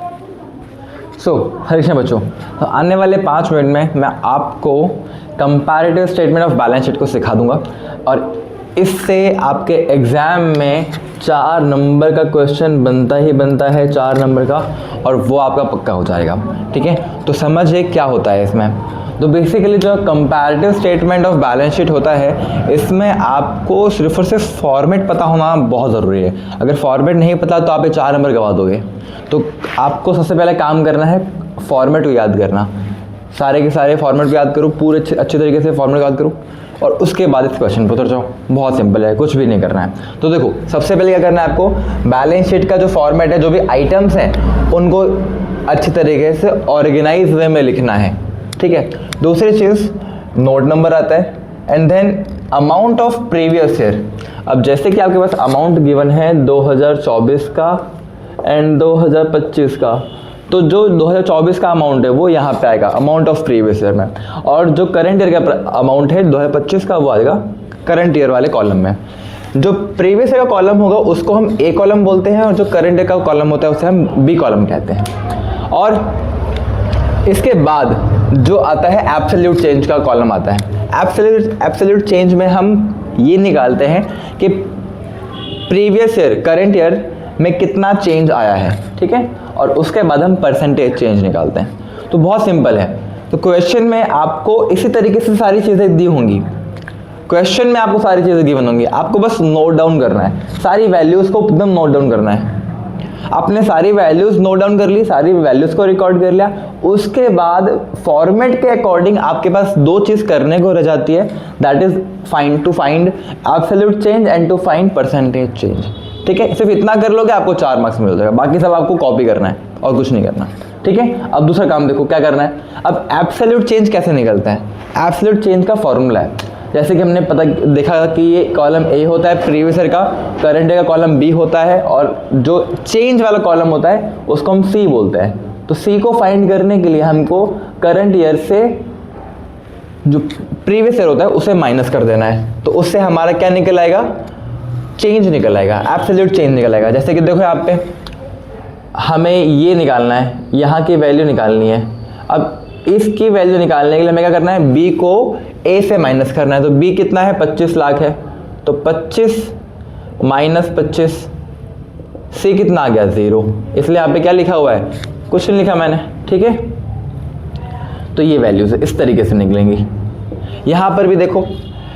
हरे कृष्ण बच्चों, तो आने वाले 5 मिनट में मैं आपको comparative statement of balance sheet को सिखा दूंगा और इससे आपके एग्ज़ाम में 4 नंबर का क्वेश्चन बनता ही बनता है, 4 नंबर का, और वो आपका पक्का हो जाएगा। ठीक है, तो समझिए क्या होता है इसमें। तो बेसिकली जो comparative statement of balance sheet होता है, इसमें आपको सिर्फ और सिर्फ फॉर्मेट पता होना बहुत ज़रूरी है। अगर फॉर्मेट नहीं पता तो आप ये 4 नंबर गवा दोगे। तो आपको सबसे पहले काम करना है फॉर्मेट को याद करना, सारे के सारे फॉर्मेट को याद करो, पूरे अच्छे तरीके से फॉर्मेट याद करो और उसके बाद इस क्वेश्चन पर उतर जाओ। बहुत सिंपल है, कुछ भी नहीं करना है। तो देखो, सबसे पहले क्या करना है आपको, बैलेंस शीट का जो फॉर्मेट है, जो भी आइटम्स हैं उनको अच्छे तरीके से ऑर्गेनाइज वे में लिखना है। ठीक है, दूसरी चीज़ नोट नंबर आता है and then amount of previous year. अब जैसे कि आपके पास अमाउंट गिवन है 2024 का एंड 2025 का, तो जो 2024 का अमाउंट है वो यहाँ पे आएगा अमाउंट ऑफ प्रीवियस ईयर में, और जो करंट ईयर का अमाउंट है 2025 का वो आएगा करंट ईयर वाले कॉलम में। जो प्रीवियस ईयर का कॉलम होगा उसको हम ए कॉलम बोलते हैं और जो करंट ईयर का कॉलम होता है उसे हम बी कॉलम कहते हैं। और इसके बाद जो आता है एब्सोल्यूट चेंज का कॉलम आता है। एब्सोल्यूट चेंज में हम ये निकालते हैं कि प्रीवियस ईयर करंट ईयर में कितना चेंज आया है। ठीक है, और उसके बाद हम परसेंटेज चेंज निकालते हैं। तो बहुत सिंपल है। तो क्वेश्चन में आपको इसी तरीके से सारी चीज़ें दी होंगी, क्वेश्चन में आपको सारी चीज़ें गिवन होंगी, आपको बस नोट डाउन करना है, सारी वैल्यूज़ को एकदम नोट डाउन करना है। आपने सारी वैल्यूज़ नोट डाउन कर ली, सारी वैल्यूज़ को रिकॉर्ड कर लिया, उसके बाद फॉर्मेट के अकॉर्डिंग आपके पास 2 चीज़ करने को रह जाती है, that is to find absolute change and to find percentage change. ठीक है, सिर्फ इतना कर लोगे आपको 4 मार्क्स मिल जाएगा, बाकी सब आपको कॉपी करना है और कुछ नहीं करना। ठीक है, अब दूसरा काम देखो क्या करना है। अब एब्सोल्यूट चेंज कैसे निकलता है। एब्सोल्यूट चेंज का फॉर्मूला है, जैसे कि हमने देखा कि ये कॉलम ए होता है प्रीवियस ईयर का, करंट ईयर का कॉलम बी होता है, और जो चेंज वाला कॉलम होता है उसको हम सी बोलते हैं। तो सी को फाइंड करने के लिए हमको करंट ईयर से जो प्रीवियस ईयर होता है उसे माइनस कर देना है। तो उससे हमारा क्या निकल आएगा, चेंज निकल आएगा, एब्सोल्यूट चेंज निकल आएगा। जैसे कि देखो यहाँ पे हमें ये निकालना है, यहाँ की वैल्यू निकालनी है। अब इसकी वैल्यू निकालने के लिए हमें क्या करना है, बी को ए से माइनस करना है। तो बी कितना है, 25 लाख है, तो 25 माइनस 25, सी कितना आ गया 0, इसलिए यहाँ पे क्या लिखा हुआ है, कुछ नहीं लिखा मैंने। ठीक है, तो ये वैल्यूज इस तरीके से निकलेंगी। यहाँ पर भी देखो,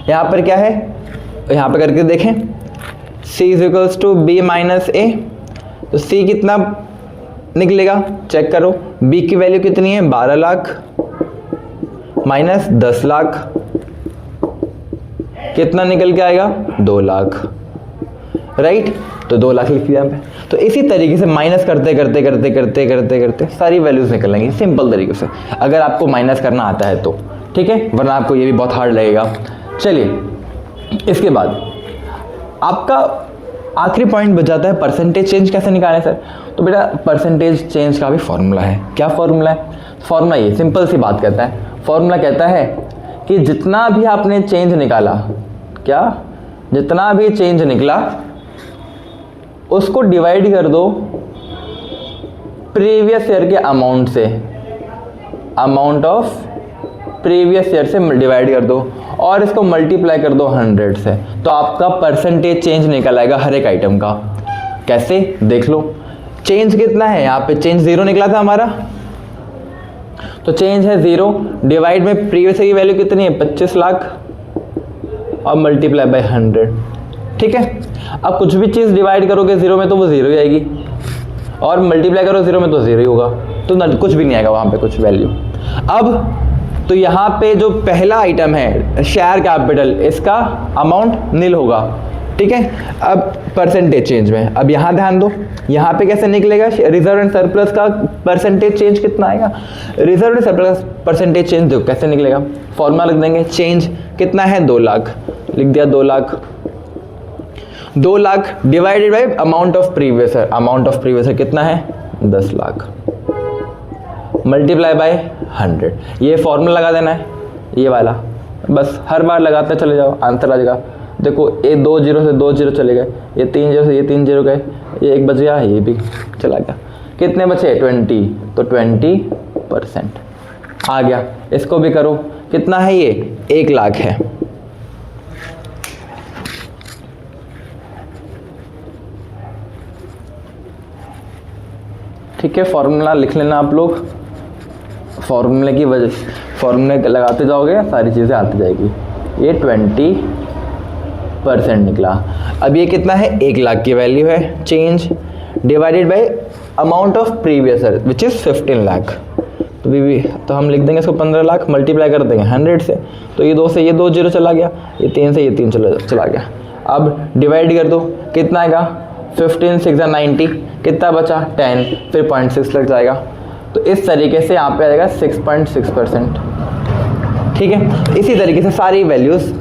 यहाँ पर क्या है, यहाँ पे करके देखें, c is equals to B minus A, तो c कितना निकलेगा चेक करो। b की वैल्यू कितनी है, 12 लाख माइनस 10 लाख, कितना निकल के आएगा, 2 लाख। राइट, तो 2 लाख लिख दिया यहाँ पे। तो इसी तरीके से माइनस करते करते करते करते करते करते सारी वैल्यूज निकलेंगी सिंपल तरीके से, अगर आपको माइनस करना आता है तो। ठीक है, वरना आपको ये भी बहुत हार्ड लगेगा। चलिए, इसके बाद आपका आखिरी पॉइंट बच जाता है परसेंटेज चेंज कैसे निकालें सर। तो बेटा परसेंटेज चेंज का भी फॉर्मूला है। क्या फॉर्मूला है, फॉर्मूला ये सिंपल सी बात कहता है, फॉर्मूला कहता है कि जितना भी आपने चेंज निकाला, क्या जितना भी चेंज निकला उसको डिवाइड कर दो प्रीवियस ईयर के अमाउंट से, अमाउंट ऑफ प्रीवियस ईयर से डिवाइड कर दो और इसको मल्टीप्लाई कर दो 100 से, तो आपका परसेंटेज चेंज निकल आएगा हर एक आइटम का। कैसे देख लो, चेंज कितना है, यहाँ पे चेंज 0 निकला था हमारा, तो चेंज है 0, डिवाइड में प्रीवियस ईयर की वैल्यू कितनी है, 25 लाख, और मल्टीप्लाई बाय 100। ठीक है, अब कुछ भी चीज़ डिवाइड करोगे 0 में तो वो 0 ही आएगी, और मल्टीप्लाई करो 0 में तो 0 ही होगा, तो कुछ भी नहीं आएगा वहाँ पे कुछ वैल्यू। अब तो यहाँ पे जो पहला आइटम है शेयर कैपिटल, इसका अमाउंट नील होगा। ठीक है, अब परसेंटेज चेंज में अब यहाँ ध्यान दो, यहाँ पे कैसे निकलेगा, रिजर्व एंड सरप्लस का परसेंटेज चेंज कितना आएगा, reserve and surplus percentage change देखो कैसे निकलेगा, फॉर्मूला लिख देंगे, चेंज कितना है 2 लाख, लिख दिया 2 lakh, 2 lakh divided by amount of previous year, amount of previous year कितना है 10 लाख, मल्टीप्लाई बाय 100। ये फॉर्मूला लगा देना है, ये वाला, बस हर बार लगाते चले जाओ, आंसर आ जाएगा। देखो ये 2 0 से 2 0 चले गए, ये 3 0 से ये 3 0 गए, ये 1 बच गया, ये भी चला गया। कितने बचे 20, तो 20% आ गया। इसको भी करो, कितना है ये 1 लाख है। ठीक है, फॉर्मूला लिख लेना आप लोग, फॉर्मूले की वजह फॉर्मूले लगाते जाओगे सारी चीज़ें आती जाएगी। ये 20% निकला। अब ये कितना है 1 लाख की वैल्यू है, change divided by amount of previous year which is 15 lakh. तो हम लिख देंगे इसको 15 लाख, मल्टीप्लाई कर देंगे 100 से, तो ये 2 से ये 2 जीरो चला गया, ये 3 से ये 3 चला गया। अब डिवाइड कर दो, कितना आएगा 15 6 90, कितना बचा 10, फिर 0.6 लग जाएगा। तो इस तरीके से यहाँ पे आ जाएगा 6.6%। ठीक है, इसी तरीके से सारी वैल्यूज़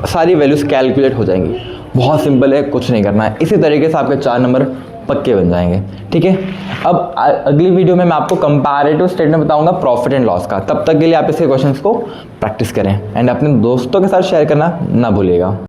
सारी वैल्यूज़ कैलकुलेट हो जाएंगी। बहुत सिंपल है, कुछ नहीं करना है। इसी तरीके से आपके 4 नंबर पक्के बन जाएंगे। ठीक है, अब अगली वीडियो में मैं आपको कंपैरेटिव स्टेटमेंट बताऊंगा प्रॉफिट एंड लॉस का। तब तक के लिए आप इसके क्वेश्चंस को प्रैक्टिस करें एंड अपने दोस्तों के साथ शेयर करना ना भूलिएगा।